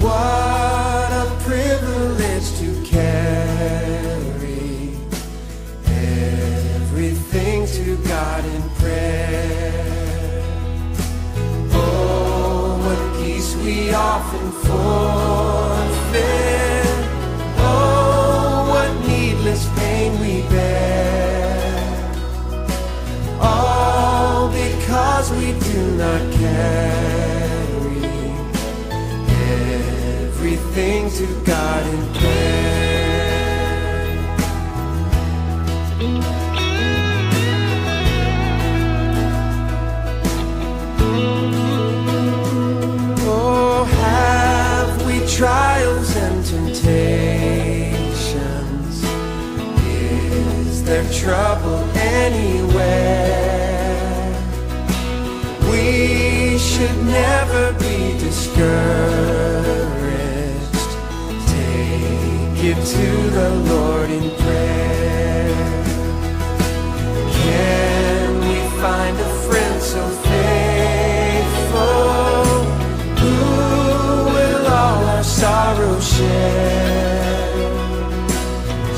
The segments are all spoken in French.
What a privilege to carry everything to God in prayer. Oh, what peace we often forfeit. Oh, what needless pain we bear. All because we do not carry everything to God in prayer. Oh, have we trials and temptations? Is there trouble anywhere? We should never be discouraged. Take it to the Lord in prayer. Can we find a friend so faithful, who will all our sorrow share?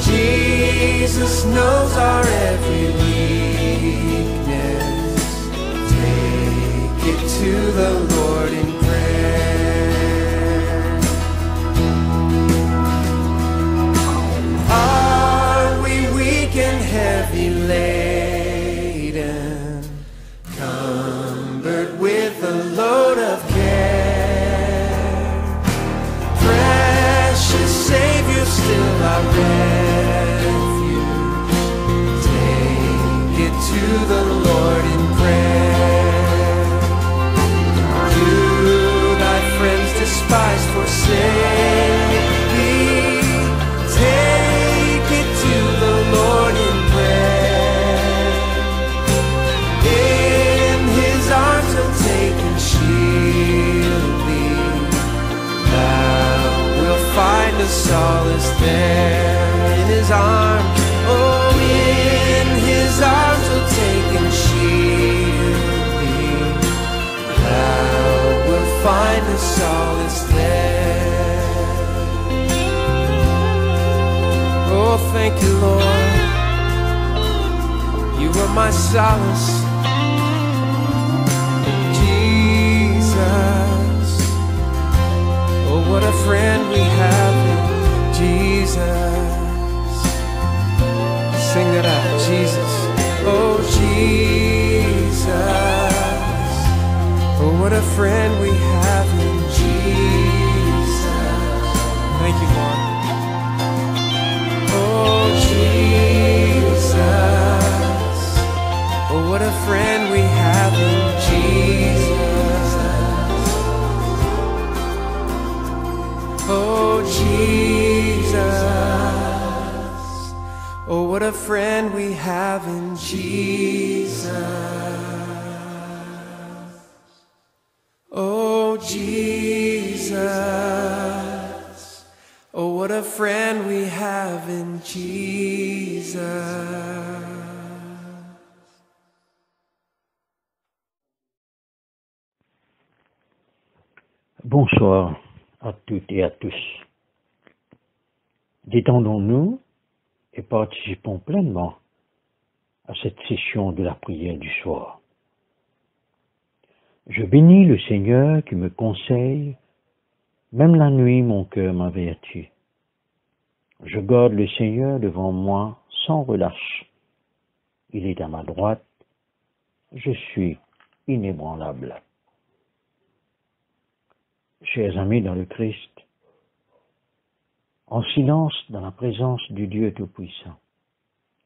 Jesus knows our every weakness. Take it to the Lord in prayer. Are we weak and heavy laden, cumbered with a load of care? Precious Savior, still our refuge. Take it to the Lord in prayer. Do thy friends despise, forsake thee? Take it to the Lord in prayer. In his arms he'll take and shield thee. Thou wilt find a solace there in his arms. Oh, in his arms he'll take and shield thee. Thou wilt find a solace there. Oh, thank you, Lord. You are my solace, Jesus. Oh, what a friend we have in Jesus. Sing that out, Jesus. Oh, Jesus. Oh, what a friend we have in Jesus. Thank you, Lord. Oh, Jesus. Oh, what a friend we have in Jesus. Oh, Jesus. Oh, what a friend we have in Jesus. Oh, Jesus. Oh, what a friend we have in Jesus. Bonsoir à toutes et à tous. Détendons-nous et participons pleinement à cette session de la prière du soir. Je bénis le Seigneur qui me conseille, même la nuit mon cœur m'avertit. Je garde le Seigneur devant moi sans relâche. Il est à ma droite, je suis inébranlable. Chers amis dans le Christ, en silence dans la présence du Dieu Tout-Puissant,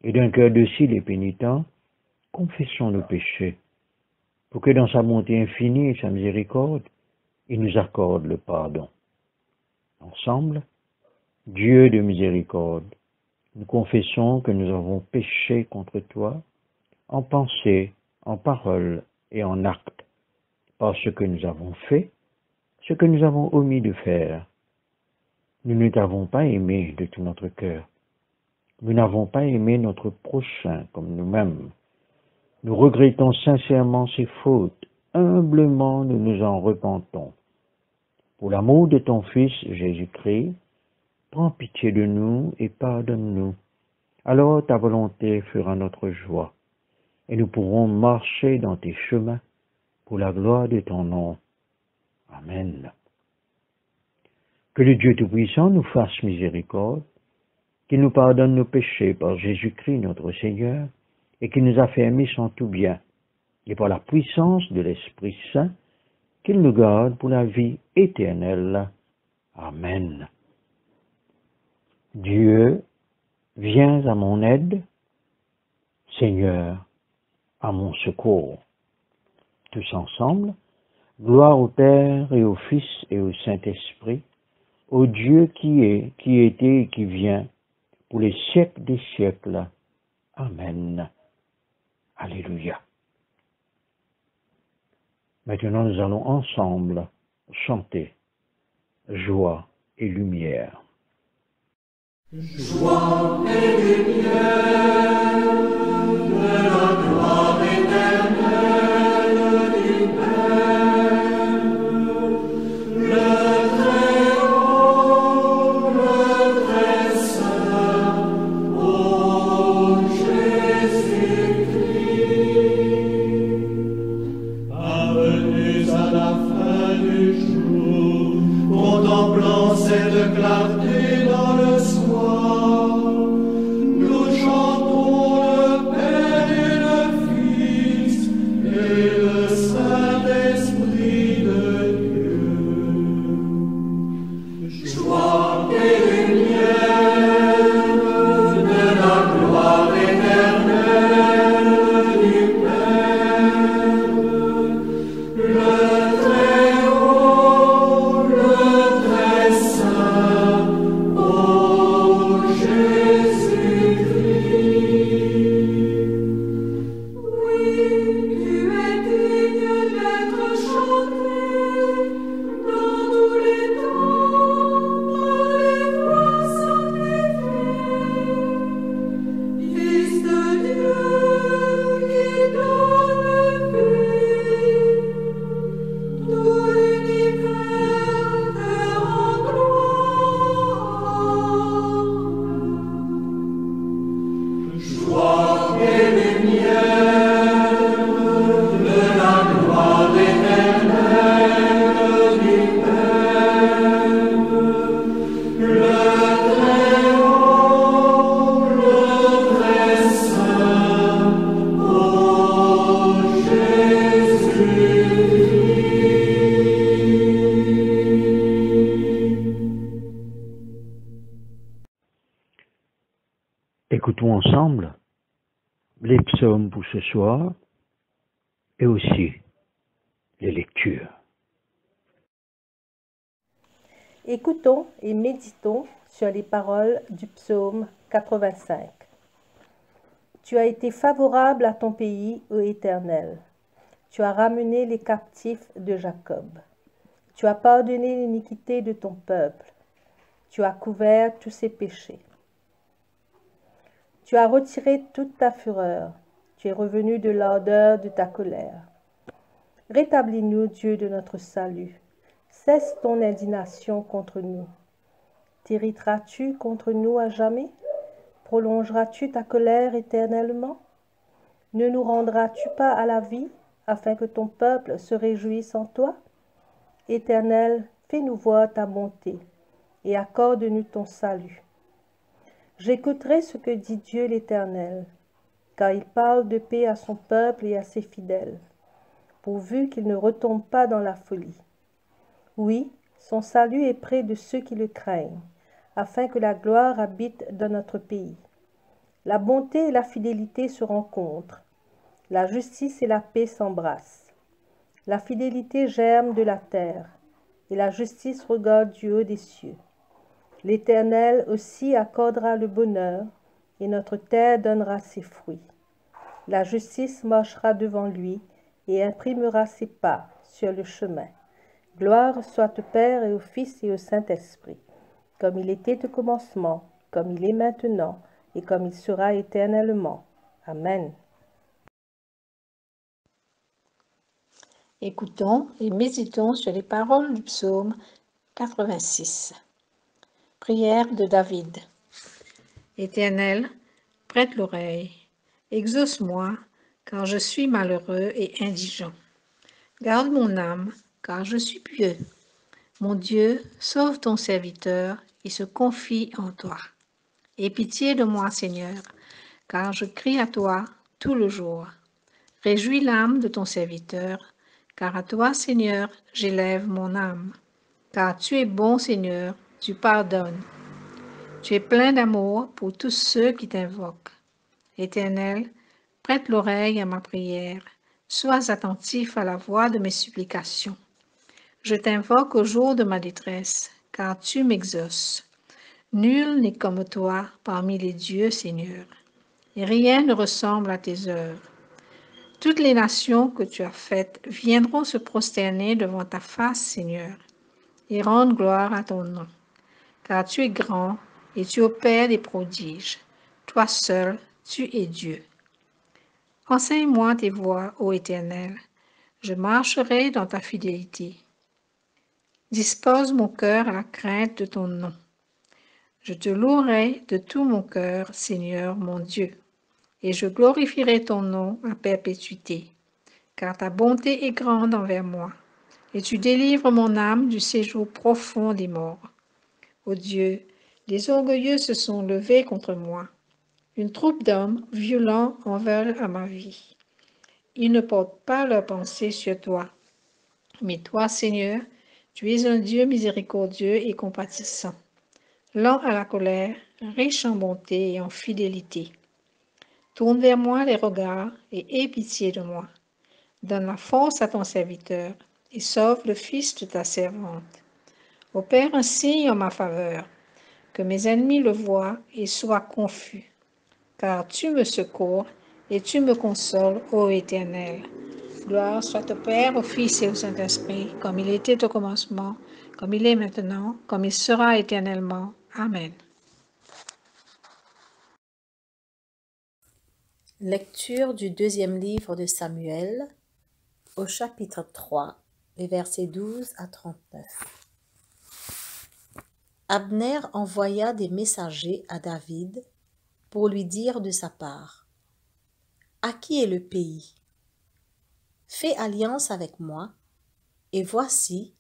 et d'un cœur docile et pénitent, confessons nos péchés, pour que dans sa bonté infinie et sa miséricorde, il nous accorde le pardon. Ensemble, Dieu de miséricorde, nous confessons que nous avons péché contre toi, en pensée, en parole et en acte, par ce que nous avons fait, ce que nous avons omis de faire. Nous ne t'avons pas aimé de tout notre cœur. Nous n'avons pas aimé notre prochain comme nous-mêmes. Nous regrettons sincèrement ces fautes. Humblement, nous nous en repentons. Pour l'amour de ton Fils Jésus-Christ, prends pitié de nous et pardonne-nous. Alors ta volonté fera notre joie, et nous pourrons marcher dans tes chemins pour la gloire de ton nom. Amen. Que le Dieu Tout-Puissant nous fasse miséricorde, qu'il nous pardonne nos péchés par Jésus-Christ notre Seigneur, et qu'il nous affermisse en tout bien, et par la puissance de l'Esprit Saint, qu'il nous garde pour la vie éternelle. Amen. Dieu, viens à mon aide, Seigneur, à mon secours. Tous ensemble, gloire au Père et au Fils et au Saint-Esprit, au Dieu qui est, qui était et qui vient, pour les siècles des siècles. Amen. Alléluia. Maintenant, nous allons ensemble chanter joie et lumière. Joie et lumière, de la gloire éternelle du Père, le Très-Haut, le Très-Saint, ô Jésus-Christ. Parvenus à la fin du jour, contemplant cette clarté dans le soir, nous chantons le Père et le Fils et le Saint-Esprit de Dieu. Joie et lumière, de la gloire éternelle du Père, le Très-Haut, le Très-Saint, ô Jésus-Christ. Oui, tu es digne d'être chanté dans tous les temps par les voix sanctifiées. Fils de Dieu qui donne vie, tout l'univers te rend gloire. Joie et lumière, de la gloire éternelle du Père, le Très-Haut, le Très-Saint, ô Jésus-Christ. Écoutons ensemble les psaumes pour ce soir et aussi les lectures. Écoutons et méditons sur les paroles du psaume 85. Tu as été favorable à ton pays, ô Éternel. Tu as ramené les captifs de Jacob. Tu as pardonné l'iniquité de ton peuple. Tu as couvert tous ses péchés. Tu as retiré toute ta fureur. Tu es revenu de l'ardeur de ta colère. Rétablis-nous, Dieu de notre salut. Cesse ton indignation contre nous. T'irriteras-tu contre nous à jamais? Prolongeras-tu ta colère éternellement? Ne nous rendras-tu pas à la vie, afin que ton peuple se réjouisse en toi? Éternel, fais-nous voir ta bonté, et accorde-nous ton salut. J'écouterai ce que dit Dieu l'Éternel, car il parle de paix à son peuple et à ses fidèles, pourvu qu'il ne retombe pas dans la folie. Oui, son salut est près de ceux qui le craignent, afin que la gloire habite dans notre pays. La bonté et la fidélité se rencontrent, la justice et la paix s'embrassent. La fidélité germe de la terre, et la justice regarde du haut des cieux. L'Éternel aussi accordera le bonheur, et notre terre donnera ses fruits. La justice marchera devant lui, et imprimera ses pas sur le chemin. Gloire soit au Père et au Fils et au Saint-Esprit, comme il était au commencement, comme il est maintenant, et comme il sera éternellement. Amen. Écoutons et méditons sur les paroles du psaume 86. Prière de David. Éternel, prête l'oreille, exauce-moi, car je suis malheureux et indigent. Garde mon âme, car je suis pieux. Mon Dieu, sauve ton serviteur, il se confie en toi. Aie pitié de moi, Seigneur, car je crie à toi tout le jour. Réjouis l'âme de ton serviteur, car à toi, Seigneur, j'élève mon âme. Car tu es bon, Seigneur, tu pardonnes. Tu es plein d'amour pour tous ceux qui t'invoquent. Éternel, prête l'oreille à ma prière. Sois attentif à la voix de mes supplications. Je t'invoque au jour de ma détresse, car tu m'exauces. Nul n'est comme toi parmi les dieux, Seigneur, et rien ne ressemble à tes œuvres. Toutes les nations que tu as faites viendront se prosterner devant ta face, Seigneur, et rendre gloire à ton nom, car tu es grand et tu opères des prodiges. Toi seul, tu es Dieu. Enseigne-moi tes voies, ô Éternel, je marcherai dans ta fidélité. Dispose mon cœur à la crainte de ton nom. Je te louerai de tout mon cœur, Seigneur mon Dieu, et je glorifierai ton nom à perpétuité, car ta bonté est grande envers moi, et tu délivres mon âme du séjour profond des morts. Ô Dieu, les orgueilleux se sont levés contre moi. Une troupe d'hommes violents en veulent à ma vie. Ils ne portent pas leurs pensées sur toi. Mais toi, Seigneur, tu es un Dieu miséricordieux et compatissant, lent à la colère, riche en bonté et en fidélité. Tourne vers moi les regards et aie pitié de moi. Donne la force à ton serviteur et sauve le fils de ta servante. Opère un signe en ma faveur, que mes ennemis le voient et soient confus. Car tu me secours et tu me consoles, ô Éternel. Gloire soit au Père, au Fils et au Saint-Esprit, comme il était au commencement, comme il est maintenant, comme il sera éternellement. Amen. Lecture du deuxième livre de Samuel, au chapitre 3, les versets 12 à 39. Abner envoya des messagers à David pour lui dire de sa part: « À qui est le pays? Fais alliance avec moi, et voici,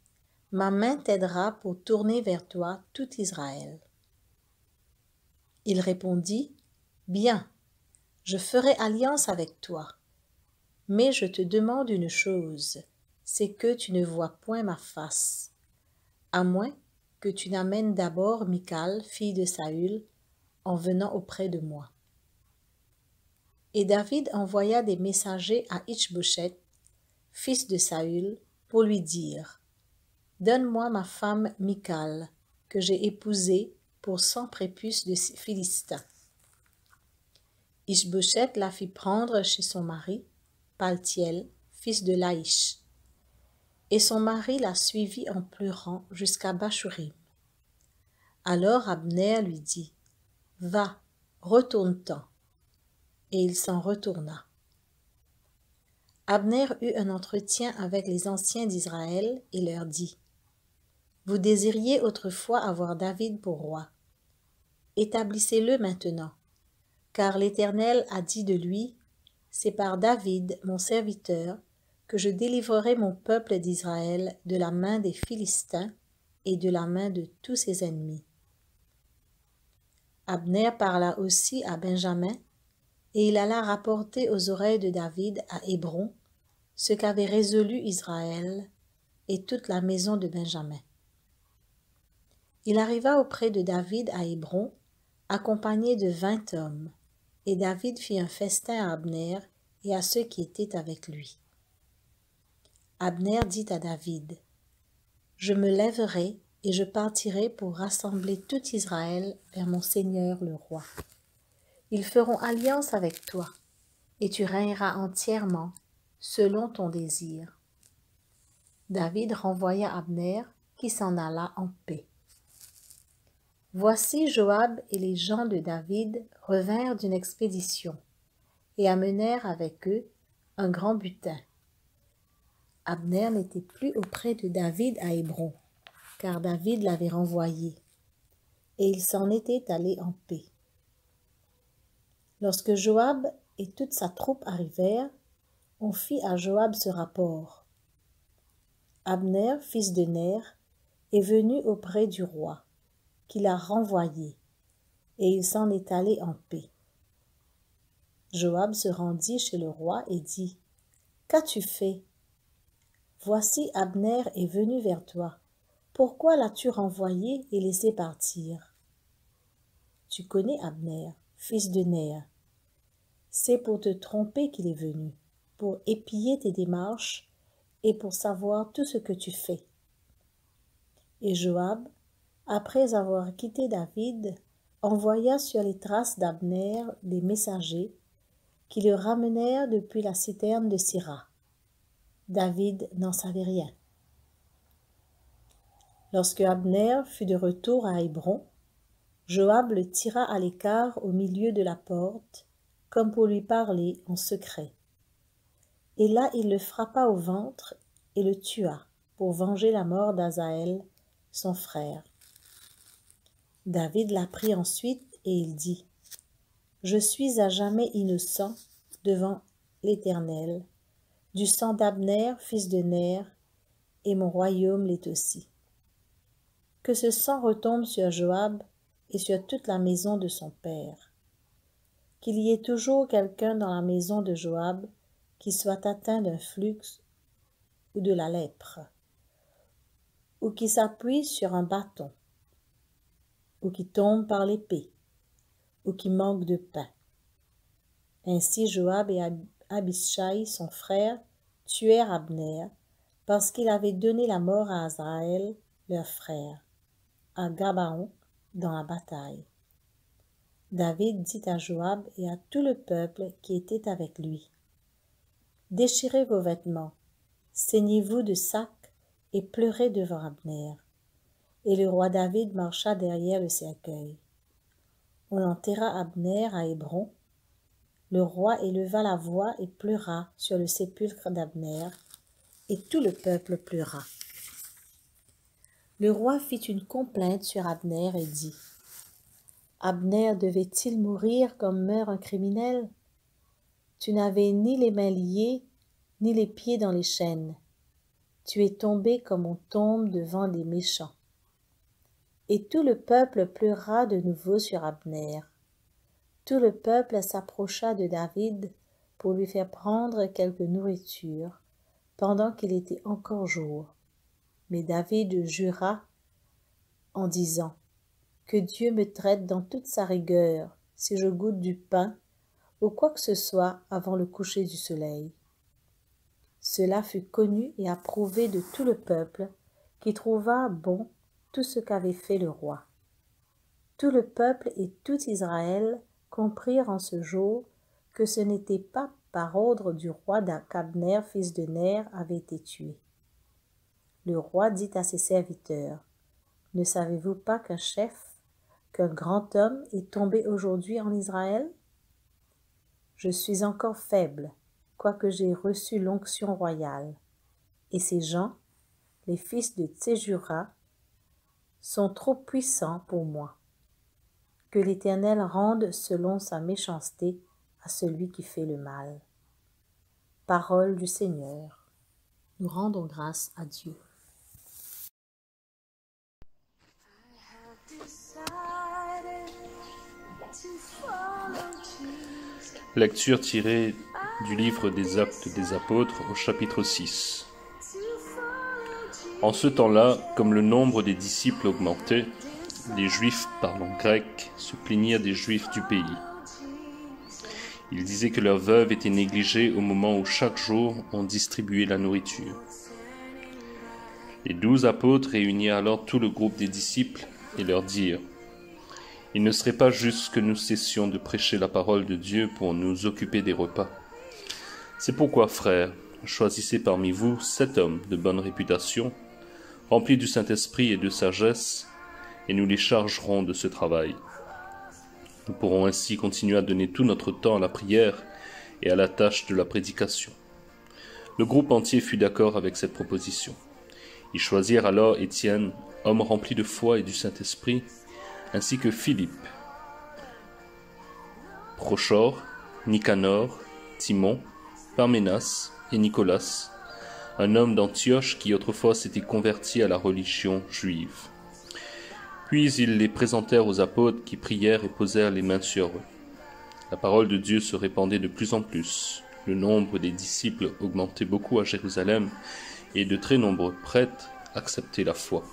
ma main t'aidera pour tourner vers toi tout Israël. » Il répondit: « Bien, je ferai alliance avec toi. Mais je te demande une chose, c'est que tu ne vois point ma face, à moins que tu n'amènes d'abord Michal, fille de Saül, en venant auprès de moi. » Et David envoya des messagers à Ish-Boshet, fils de Saül, pour lui dire: « Donne-moi ma femme Michal, que j'ai épousée pour 100 prépuces de Philistins. » Ish-Boshet la fit prendre chez son mari, Paltiel, fils de Laïch. Et son mari la suivit en pleurant jusqu'à Bachurim. Alors Abner lui dit: « Va, retourne-t'en. » Et il s'en retourna. Abner eut un entretien avec les anciens d'Israël et leur dit: « Vous désiriez autrefois avoir David pour roi. Établissez-le maintenant, car l'Éternel a dit de lui: c'est par David, mon serviteur, que je délivrerai mon peuple d'Israël de la main des Philistins et de la main de tous ses ennemis. » Abner parla aussi à Benjamin, et il alla rapporter aux oreilles de David à Hébron ce qu'avait résolu Israël et toute la maison de Benjamin. Il arriva auprès de David à Hébron, accompagné de 20 hommes, et David fit un festin à Abner et à ceux qui étaient avec lui. Abner dit à David: « Je me lèverai et je partirai pour rassembler tout Israël vers mon Seigneur le roi. Ils feront alliance avec toi, et tu régneras entièrement selon ton désir. » David renvoya Abner, qui s'en alla en paix. Voici Joab et les gens de David revinrent d'une expédition, et amenèrent avec eux un grand butin. Abner n'était plus auprès de David à Hébron. car David l'avait renvoyé, et il s'en était allé en paix. Lorsque Joab et toute sa troupe arrivèrent, on fit à Joab ce rapport. Abner, fils de Ner, est venu auprès du roi, qui l'a renvoyé, et il s'en est allé en paix. Joab se rendit chez le roi et dit, « Qu'as-tu fait? Voici Abner est venu vers toi. Pourquoi l'as-tu renvoyé et laissé partir? Tu connais Abner, fils de Ner. C'est pour te tromper qu'il est venu, pour épier tes démarches et pour savoir tout ce que tu fais. » Et Joab, après avoir quitté David, envoya sur les traces d'Abner des messagers qui le ramenèrent depuis la citerne de Sira. David n'en savait rien. Lorsque Abner fut de retour à Hébron, Joab le tira à l'écart au milieu de la porte, comme pour lui parler en secret. Et là il le frappa au ventre et le tua pour venger la mort d'Asaël, son frère. David l'apprit ensuite et il dit, « Je suis à jamais innocent devant l'Éternel, du sang d'Abner, fils de Ner, et mon royaume l'est aussi. Que ce sang retombe sur Joab et sur toute la maison de son père. Qu'il y ait toujours quelqu'un dans la maison de Joab qui soit atteint d'un flux ou de la lèpre, ou qui s'appuie sur un bâton, ou qui tombe par l'épée, ou qui manque de pain. » Ainsi Joab et Abishai, son frère, tuèrent Abner, parce qu'il avait donné la mort à Asaël, leur frère, à Gabaon, dans la bataille. David dit à Joab et à tout le peuple qui était avec lui, « Déchirez vos vêtements, ceignez-vous de sacs et pleurez devant Abner. » Et le roi David marcha derrière le cercueil. On enterra Abner à Hébron. Le roi éleva la voix et pleura sur le sépulcre d'Abner, et tout le peuple pleura. Le roi fit une complainte sur Abner et dit, « Abner devait-il mourir comme meurt un criminel? Tu n'avais ni les mains liées, ni les pieds dans les chaînes. Tu es tombé comme on tombe devant des méchants. » Et tout le peuple pleura de nouveau sur Abner. Tout le peuple s'approcha de David pour lui faire prendre quelque nourriture, pendant qu'il était encore jour. Mais David jura en disant, « Que Dieu me traite dans toute sa rigueur, si je goûte du pain, ou quoi que ce soit avant le coucher du soleil. » Cela fut connu et approuvé de tout le peuple, qui trouva bon tout ce qu'avait fait le roi. Tout le peuple et tout Israël comprirent en ce jour que ce n'était pas par ordre du roi qu'Abner, fils de Ner, avait été tué. Le roi dit à ses serviteurs, « Ne savez-vous pas qu'un chef, qu'un grand homme est tombé aujourd'hui en Israël? Je suis encore faible, quoique j'ai reçu l'onction royale, et ces gens, les fils de Tséjura, sont trop puissants pour moi. Que l'Éternel rende selon sa méchanceté à celui qui fait le mal. » Parole du Seigneur. Nous rendons grâce à Dieu. Lecture tirée du livre des Actes des Apôtres au chapitre 6. En ce temps-là, comme le nombre des disciples augmentait, les Juifs parlant grec se plaignirent des Juifs du pays. Ils disaient que leurs veuves étaient négligées au moment où chaque jour on distribuait la nourriture. Les 12 apôtres réunirent alors tout le groupe des disciples et leur dirent, « Il ne serait pas juste que nous cessions de prêcher la parole de Dieu pour nous occuper des repas. C'est pourquoi, frères, choisissez parmi vous 7 hommes de bonne réputation, remplis du Saint-Esprit et de sagesse, et nous les chargerons de ce travail. Nous pourrons ainsi continuer à donner tout notre temps à la prière et à la tâche de la prédication. » Le groupe entier fut d'accord avec cette proposition. Ils choisirent alors Étienne, homme rempli de foi et du Saint-Esprit, ainsi que Philippe, Prochor, Nicanor, Timon, Parménas et Nicolas, un homme d'Antioche qui autrefois s'était converti à la religion juive. Puis ils les présentèrent aux apôtres qui prièrent et posèrent les mains sur eux. La parole de Dieu se répandait de plus en plus. Le nombre des disciples augmentait beaucoup à Jérusalem et de très nombreux prêtres acceptaient la foi.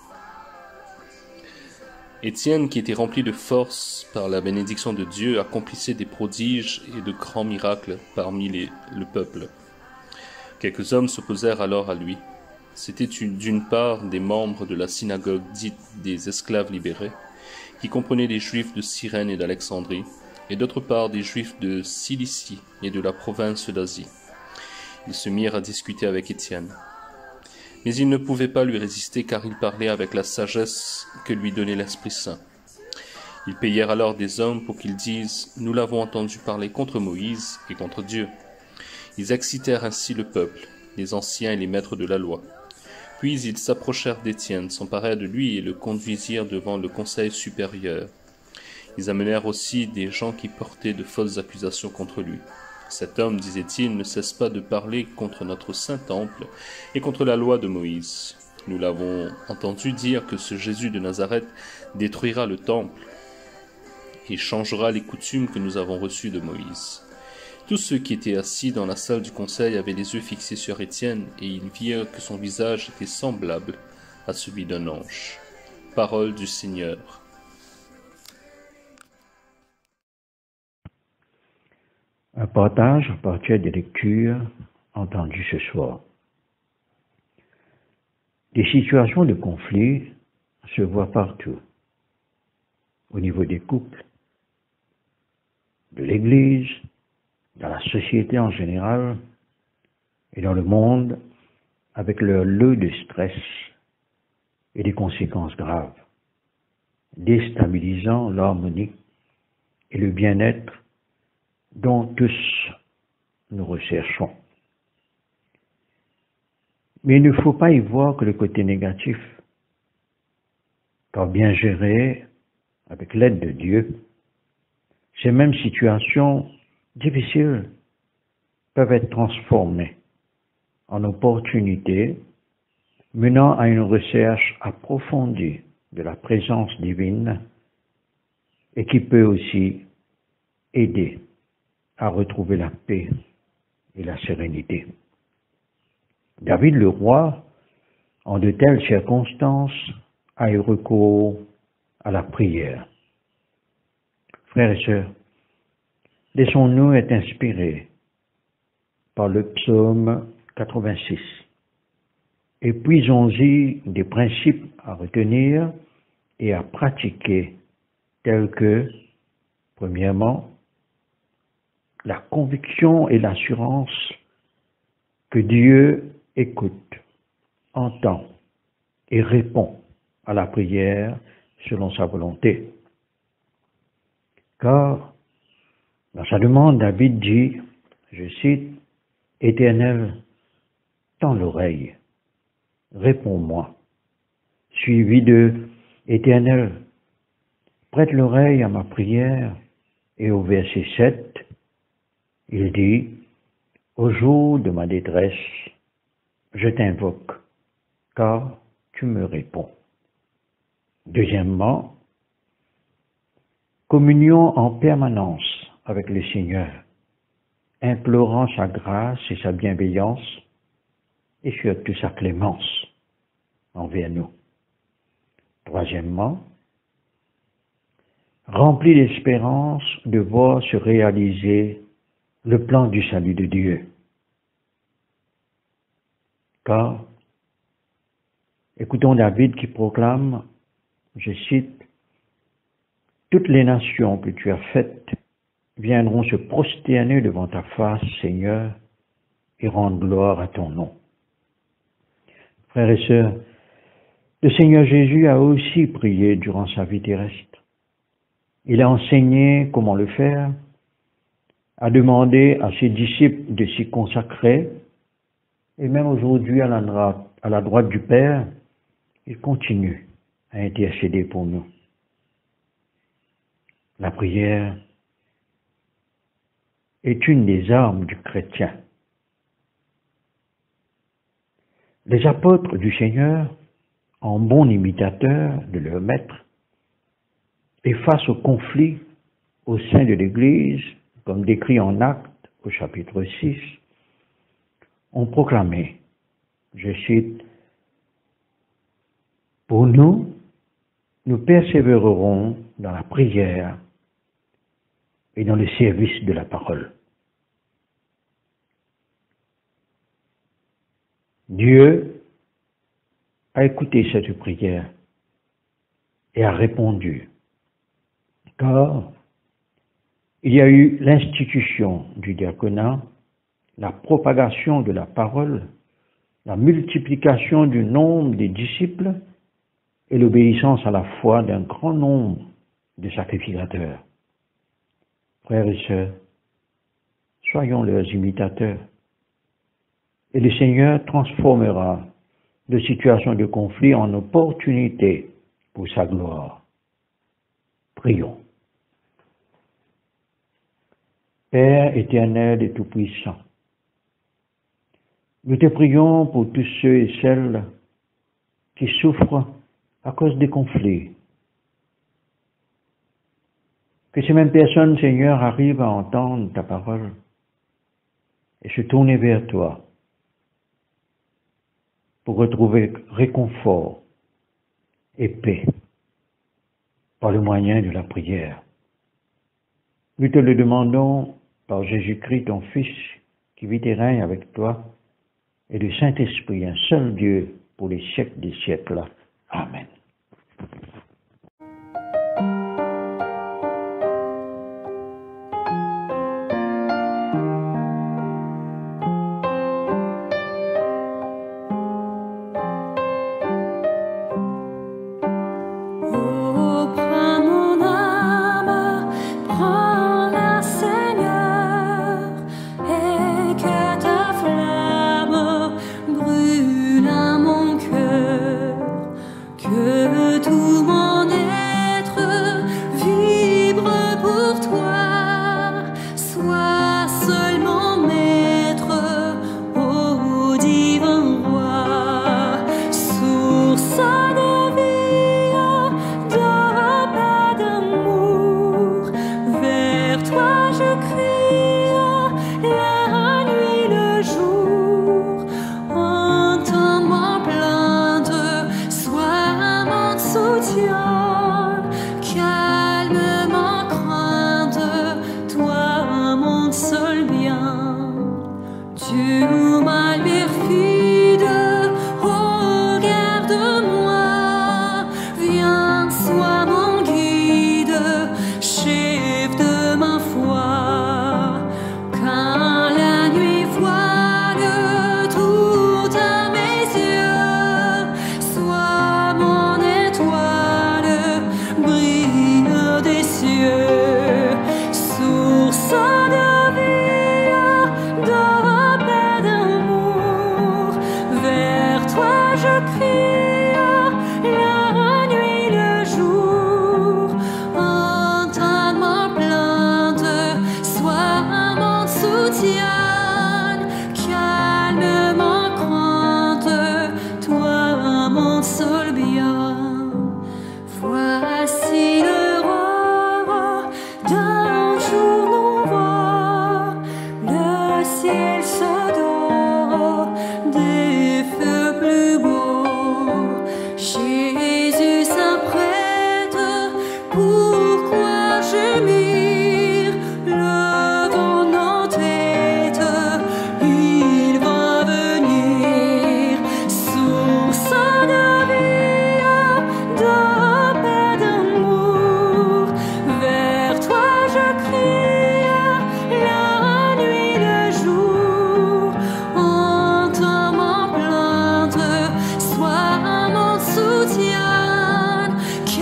Étienne, qui était rempli de force par la bénédiction de Dieu, accomplissait des prodiges et de grands miracles parmi le peuple. Quelques hommes s'opposèrent alors à lui. C'étaient d'une part des membres de la synagogue dite des esclaves libérés, qui comprenaient des Juifs de Cyrène et d'Alexandrie, et d'autre part des Juifs de Cilicie et de la province d'Asie. Ils se mirent à discuter avec Étienne. Mais ils ne pouvaient pas lui résister car il parlait avec la sagesse que lui donnait l'Esprit Saint. Ils payèrent alors des hommes pour qu'ils disent « Nous l'avons entendu parler contre Moïse et contre Dieu ». Ils excitèrent ainsi le peuple, les anciens et les maîtres de la loi. Puis ils s'approchèrent d'Étienne, s'emparèrent de lui et le conduisirent devant le conseil supérieur. Ils amenèrent aussi des gens qui portaient de fausses accusations contre lui. Cet homme, disait-il, ne cesse pas de parler contre notre saint temple et contre la loi de Moïse. Nous l'avons entendu dire que ce Jésus de Nazareth détruira le temple et changera les coutumes que nous avons reçues de Moïse. Tous ceux qui étaient assis dans la salle du conseil avaient les yeux fixés sur Étienne et ils virent que son visage était semblable à celui d'un ange. Parole du Seigneur. Un partage à partir des lectures entendues ce soir. Des situations de conflit se voient partout, au niveau des couples, de l'Église, dans la société en général et dans le monde, avec leur lot de stress et des conséquences graves, déstabilisant l'harmonie et le bien-être dont tous nous recherchons. Mais il ne faut pas y voir que le côté négatif, car bien géré, avec l'aide de Dieu, ces mêmes situations difficiles peuvent être transformées en opportunités menant à une recherche approfondie de la présence divine et qui peut aussi aider à retrouver la paix et la sérénité. David le roi, en de telles circonstances, a eu recours à la prière. Frères et sœurs, laissons-nous être inspirés par le psaume 86 et puisons-y des principes à retenir et à pratiquer tels que, premièrement, la conviction et l'assurance que Dieu écoute, entend et répond à la prière selon sa volonté. Car, dans sa demande, David dit, je cite, « Éternel, tends l'oreille, réponds-moi », suivi de « Éternel, prête l'oreille à ma prière », et au verset 7, il dit, « Au jour de ma détresse, je t'invoque, car tu me réponds. » Deuxièmement, communion en permanence avec le Seigneur, implorant sa grâce et sa bienveillance, et surtout sa clémence envers nous. Troisièmement, rempli d'espérance de voir se réaliser le plan du salut de Dieu. Car, écoutons David qui proclame, je cite, « Toutes les nations que tu as faites viendront se prosterner devant ta face, Seigneur, et rendre gloire à ton nom. » Frères et sœurs, le Seigneur Jésus a aussi prié durant sa vie terrestre. Il a enseigné comment le faire, a demandé à ses disciples de s'y consacrer, et même aujourd'hui à la droite du Père, il continue à intercéder pour nous. La prière est une des armes du chrétien. Les apôtres du Seigneur, en bons imitateurs de leur maître, et face au conflit au sein de l'Église, comme décrit en Actes au chapitre 6, ont proclamé, je cite, « Pour nous, nous persévérerons dans la prière et dans le service de la parole. » Dieu a écouté cette prière et a répondu, car il y a eu l'institution du diaconat, la propagation de la parole, la multiplication du nombre des disciples et l'obéissance à la foi d'un grand nombre de sacrificateurs. Frères et sœurs, soyons leurs imitateurs, et le Seigneur transformera de situations de conflit en opportunités pour sa gloire. Prions. Père éternel et tout-puissant, nous te prions pour tous ceux et celles qui souffrent à cause des conflits. Que ces mêmes personnes, Seigneur, arrivent à entendre ta parole et se tourner vers toi pour retrouver réconfort et paix par le moyen de la prière. Nous te le demandons par Jésus-Christ, ton Fils, qui vit et règne avec toi, et le Saint-Esprit, un seul Dieu, pour les siècles des siècles. Amen.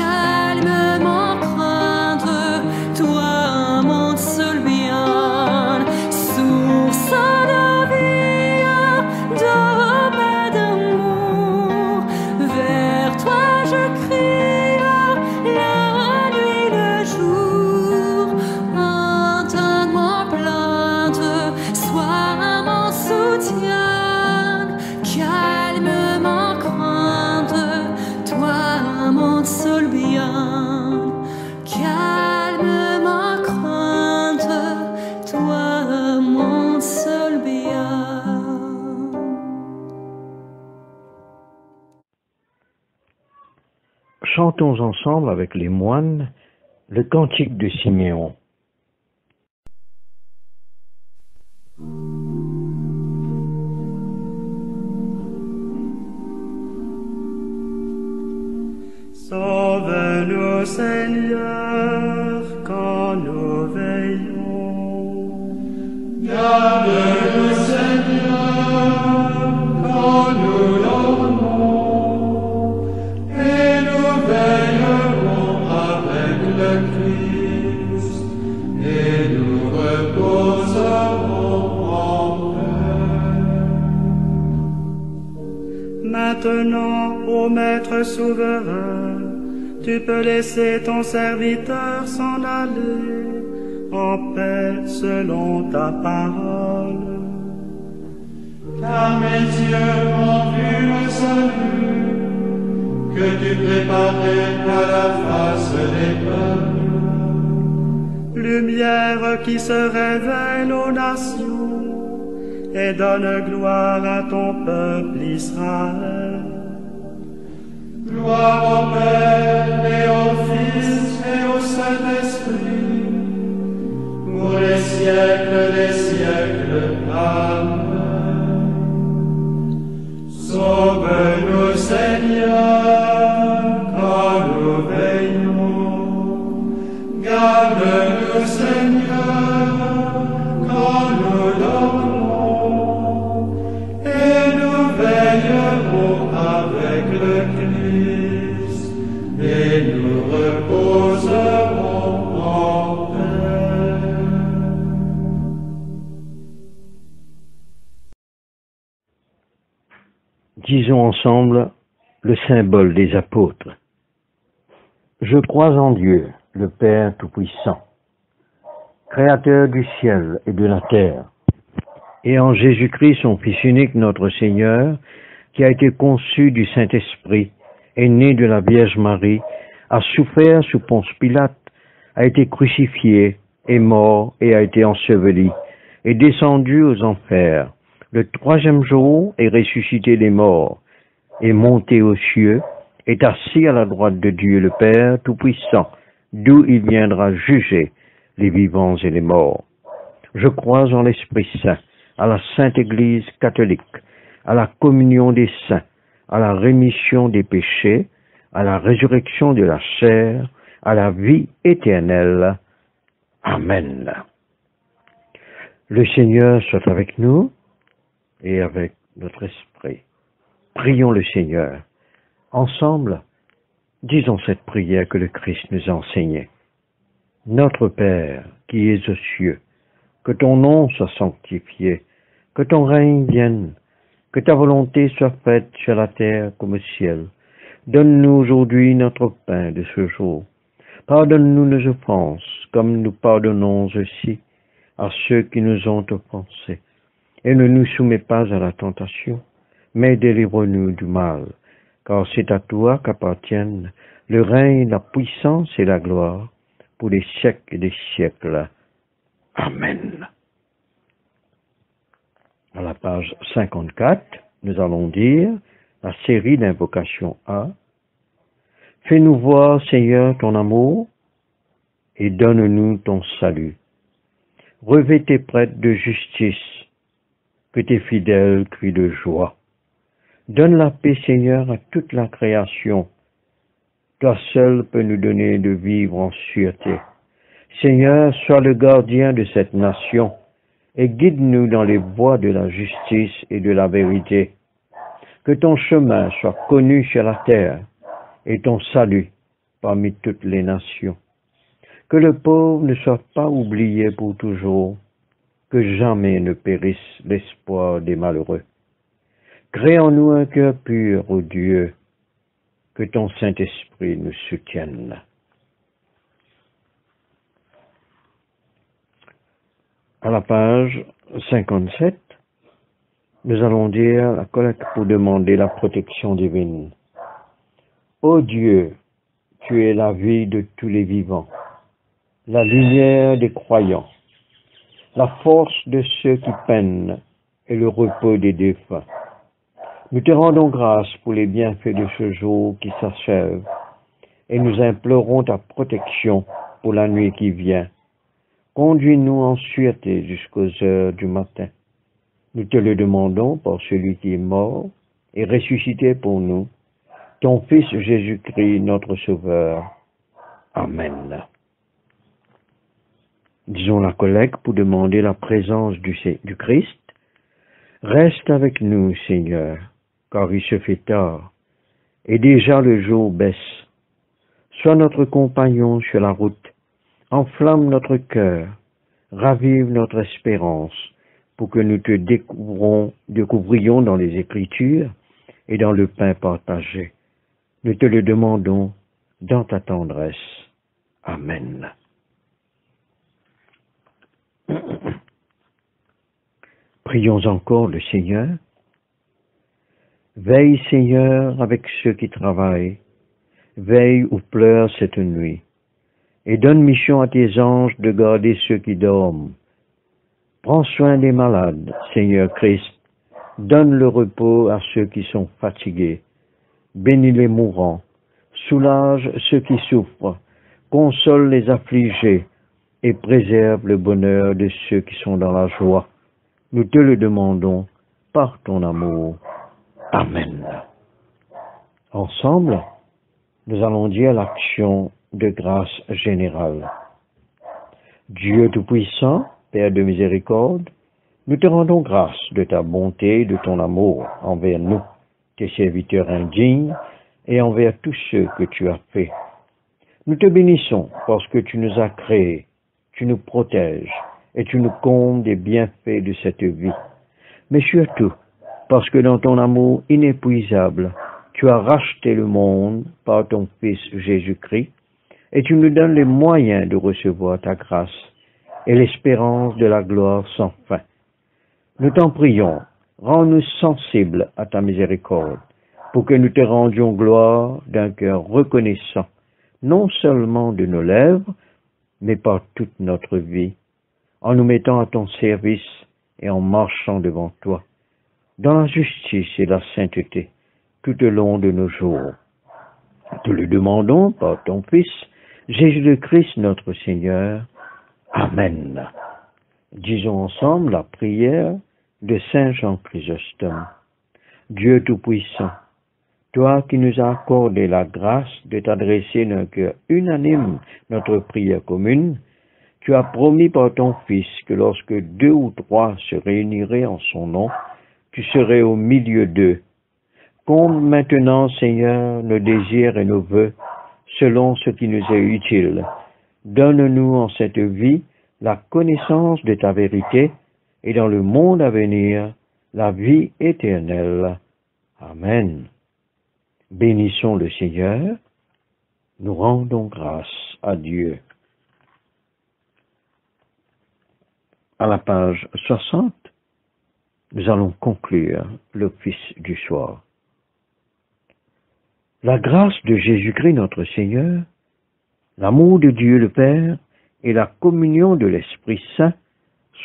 Calmement chantons ensemble avec les moines le cantique de Siméon. Sauve-nous, Seigneur, quand nous veillons. Garde-nous, Seigneur, quand nous dormons. Et nous veillerons avec le Christ, et nous reposerons en paix. Maintenant, ô Maître souverain, tu peux laisser ton serviteur s'en aller en paix selon ta parole. Car mes yeux ont vu le salut que tu préparais à la face des peuples. Lumière qui se révèle aux nations et donne gloire à ton peuple Israël. Gloire au Père et au Fils et au Saint-Esprit, pour les siècles des siècles. Amen. Sauve-nous, Seigneur, quand nous veillons. Garde-nous, Seigneur, quand nous dormons. Et nous veillerons avec le Christ, et nous reposerons en paix. Disons ensemble le symbole des apôtres. Je crois en Dieu, le Père Tout-Puissant, Créateur du ciel et de la terre, et en Jésus-Christ, son Fils unique, notre Seigneur, qui a été conçu du Saint-Esprit, est né de la Vierge Marie, a souffert sous Ponce Pilate, a été crucifié, est mort et a été enseveli, est descendu aux enfers. Le troisième jour est ressuscité des morts, est monté aux cieux, est assis à la droite de Dieu le Père Tout-Puissant, d'où il viendra juger les vivants et les morts. Je crois en l'Esprit Saint, à la Sainte Église catholique, à la communion des saints, à la rémission des péchés, à la résurrection de la chair, à la vie éternelle. Amen. Le Seigneur soit avec nous et avec notre esprit. Prions le Seigneur. Ensemble, disons cette prière que le Christ nous a enseignée. Notre Père, qui es aux cieux, que ton nom soit sanctifié, que ton règne vienne, que ta volonté soit faite sur la terre comme au ciel. Donne-nous aujourd'hui notre pain de ce jour. Pardonne-nous nos offenses, comme nous pardonnons aussi à ceux qui nous ont offensés. Et ne nous soumets pas à la tentation, mais délivre-nous du mal, car c'est à toi qu'appartiennent le règne, la puissance et la gloire, pour les siècles des siècles. Amen. À la page 54, nous allons dire la série d'invocations A. Fais-nous voir, Seigneur, ton amour et donne-nous ton salut. Revêt tes prêtres de justice, que tes fidèles crient de joie. Donne la paix, Seigneur, à toute la création. Toi seul peux nous donner de vivre en sûreté. Seigneur, sois le gardien de cette nation et guide-nous dans les voies de la justice et de la vérité. Que ton chemin soit connu sur la terre et ton salut parmi toutes les nations. Que le pauvre ne soit pas oublié pour toujours, que jamais ne périsse l'espoir des malheureux. Crée en nous un cœur pur, ô Dieu, que ton Saint-Esprit nous soutienne. À la page 57, nous allons dire la collecte pour demander la protection divine. Ô Dieu, tu es la vie de tous les vivants, la lumière des croyants, la force de ceux qui peinent et le repos des défunts. Nous te rendons grâce pour les bienfaits de ce jour qui s'achève et nous implorons ta protection pour la nuit qui vient. Conduis-nous en sûreté jusqu'aux heures du matin. Nous te le demandons par celui qui est mort et ressuscité pour nous, ton Fils Jésus-Christ, notre Sauveur. Amen. Disons la collecte pour demander la présence du Christ. Reste avec nous, Seigneur, car il se fait tard, et déjà le jour baisse. Sois notre compagnon sur la route, enflamme notre cœur, ravive notre espérance, pour que nous te découvrions dans les Écritures et dans le pain partagé. Nous te le demandons dans ta tendresse. Amen. Prions encore le Seigneur. Veille, Seigneur, avec ceux qui travaillent. Veille ou pleure cette nuit. Et donne mission à tes anges de garder ceux qui dorment. Prends soin des malades, Seigneur Christ. Donne le repos à ceux qui sont fatigués. Bénis les mourants. Soulage ceux qui souffrent. Console les affligés. Et préserve le bonheur de ceux qui sont dans la joie. Nous te le demandons par ton amour. Amen. Ensemble, nous allons dire l'action de grâce générale. Dieu Tout-Puissant, Père de miséricorde, nous te rendons grâce de ta bonté et de ton amour envers nous, tes serviteurs indignes, et envers tous ceux que tu as faits. Nous te bénissons parce que tu nous as créés, tu nous protèges, et tu nous combles des bienfaits de cette vie. Mais surtout, parce que dans ton amour inépuisable, tu as racheté le monde par ton Fils Jésus-Christ, et tu nous donnes les moyens de recevoir ta grâce et l'espérance de la gloire sans fin. Nous t'en prions, rends-nous sensibles à ta miséricorde, pour que nous te rendions gloire d'un cœur reconnaissant, non seulement de nos lèvres, mais par toute notre vie, en nous mettant à ton service et en marchant devant toi, dans la justice et la sainteté, tout au long de nos jours. Te le demandons par ton Fils, Jésus-Christ notre Seigneur. Amen. Disons ensemble la prière de Saint Jean Chrysostome. Dieu Tout-Puissant, toi qui nous as accordé la grâce de t'adresser d'un cœur unanime notre prière commune, tu as promis par ton Fils que lorsque 2 ou 3 se réuniraient en son nom, tu serais au milieu d'eux. Comble maintenant, Seigneur, nos désirs et nos vœux, selon ce qui nous est utile. Donne-nous en cette vie la connaissance de ta vérité et dans le monde à venir, la vie éternelle. Amen. Bénissons le Seigneur. Nous rendons grâce à Dieu. À la page 60, nous allons conclure l'office du soir. La grâce de Jésus-Christ notre Seigneur, l'amour de Dieu le Père et la communion de l'Esprit Saint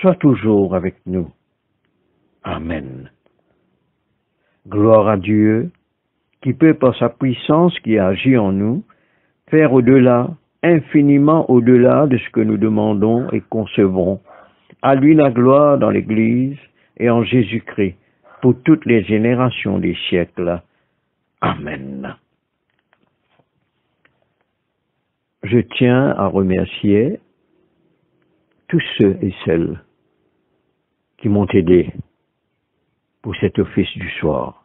soient toujours avec nous. Amen. Gloire à Dieu, qui peut par sa puissance qui agit en nous, faire au-delà, infiniment au-delà de ce que nous demandons et concevons. À lui la gloire dans l'Église et en Jésus-Christ, pour toutes les générations des siècles. Amen. Je tiens à remercier tous ceux et celles qui m'ont aidé pour cet office du soir.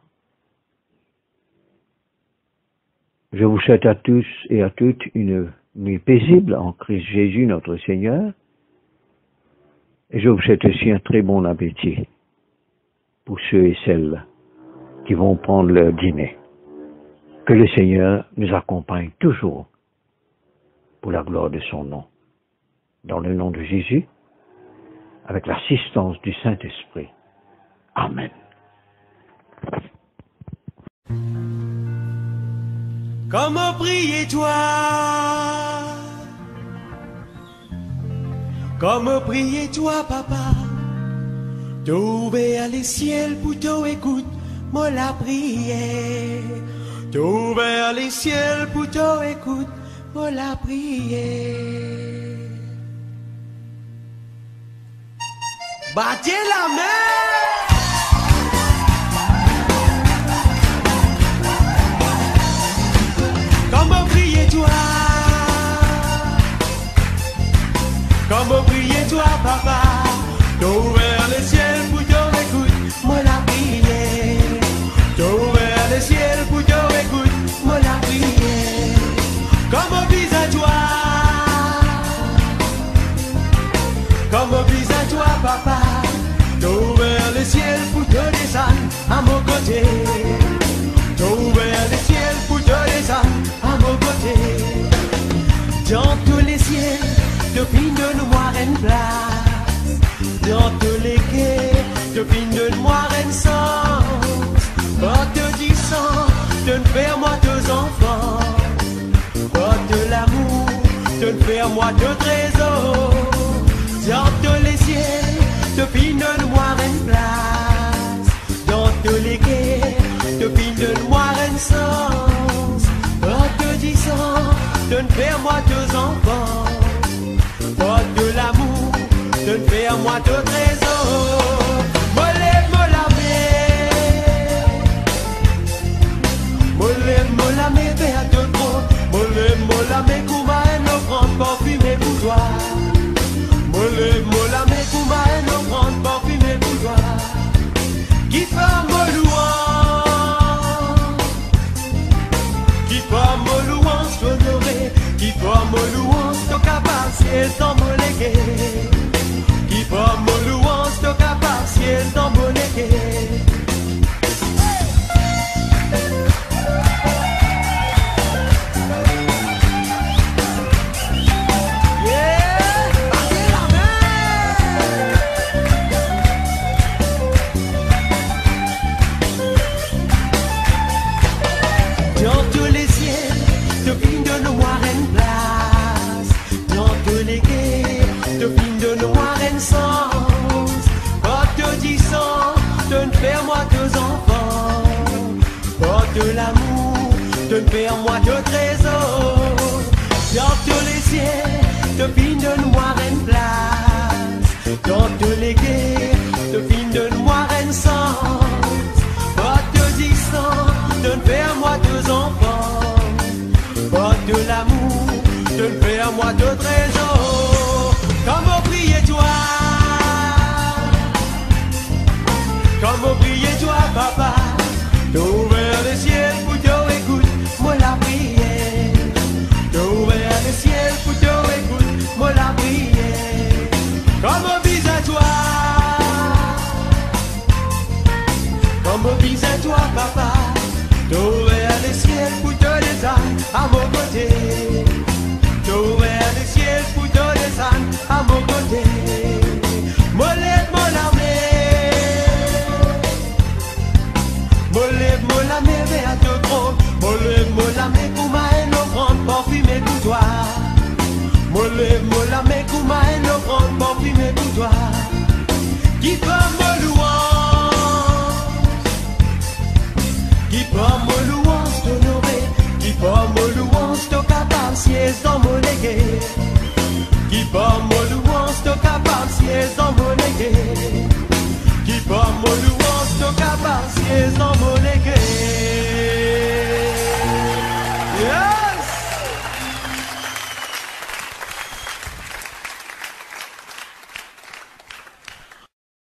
Je vous souhaite à tous et à toutes une nuit paisible en Christ Jésus notre Seigneur. Et je vous souhaite aussi un très bon appétit pour ceux et celles qui vont prendre leur dîner. Que le Seigneur nous accompagne toujours pour la gloire de son nom. Dans le nom de Jésus, avec l'assistance du Saint-Esprit. Amen. Comment prier toi? Comment prier toi, papa? T'ouvrir les ciels pour t'écouter, moi la prière. t'as ouvert les ciels pour t'écouter, pour la prière. Battez la main! Comment prier toi? Comment prier toi, papa? T'as ouvert le ciel pour t'écouter, moi la prière. T'as ouvert le ciel pour t'écouter, moi la prière. Comment vise à toi? Comment vise à toi, papa? T'as ouvert le ciel pour te descendre à mon côté. T'as ouvert le ciel pour te descendre à mon côté. Dans tous les ciels, depuis de noir en place. Dans tous les quais, depuis de noir en sens. Pas te disant de ne faire moi deux enfants. Pas de l'amour, de ne faire moi deux trésors. Dans tous les ciels, depuis de noir en place. Dans tous les quais, depuis de noir en sens. Pas te disant de ne faire moi deux enfants. Pas de l'amour, de ne faire moi deux trésors. Me lève, me la mer. Me lève, me la mer, vers de trop. Me lève, me la mer, couma et nos grandes parfumées pour toi. Me lève, me la mer, couma et nos grandes parfumées pour toi. Qui fait me louange, qui fait me louange, t'honorer. Qui fait me louange, t'es capable, si elle t'en me léguer. Qui fait me louange, t'es capable, si elle t'en me léguer. De l'amour, de ne faire moi de trésors. Dans tous les ciels, de fines de noir en place. Dans tous les quais, de fines de noir en sens. Pas de distance, de ne faire moi deux enfants. Pas de l'amour, de ne faire moi de trésors. Comment prier toi? Comment prier toi, papa? T'as ouvert le ciel pour t'écouter, moi la prière. T'as ouvert le ciel pour t'écouter, moi la prière. Comment vise à toi? Comment vise à toi, papa? T'as ouvert le ciel pour te descendre à mon côté. T'as ouvert le ciel pour te descendre à mon côté. Moi lève mon armée. Molève, mola, mais vers te gros. Molève, mola, mais kouma et nos grandes parfumées pour toi. Molève, mola, mais kouma et nos grandes parfumées pour toi. Qui prend mon louange, qui prend mon louange t'honorer. Qui prend mon louange t'es capable si est dans mon légué. Qui prend mon louange t'es capable si est dans mon légué. Qui prend mon louange t'es capable si est dans mon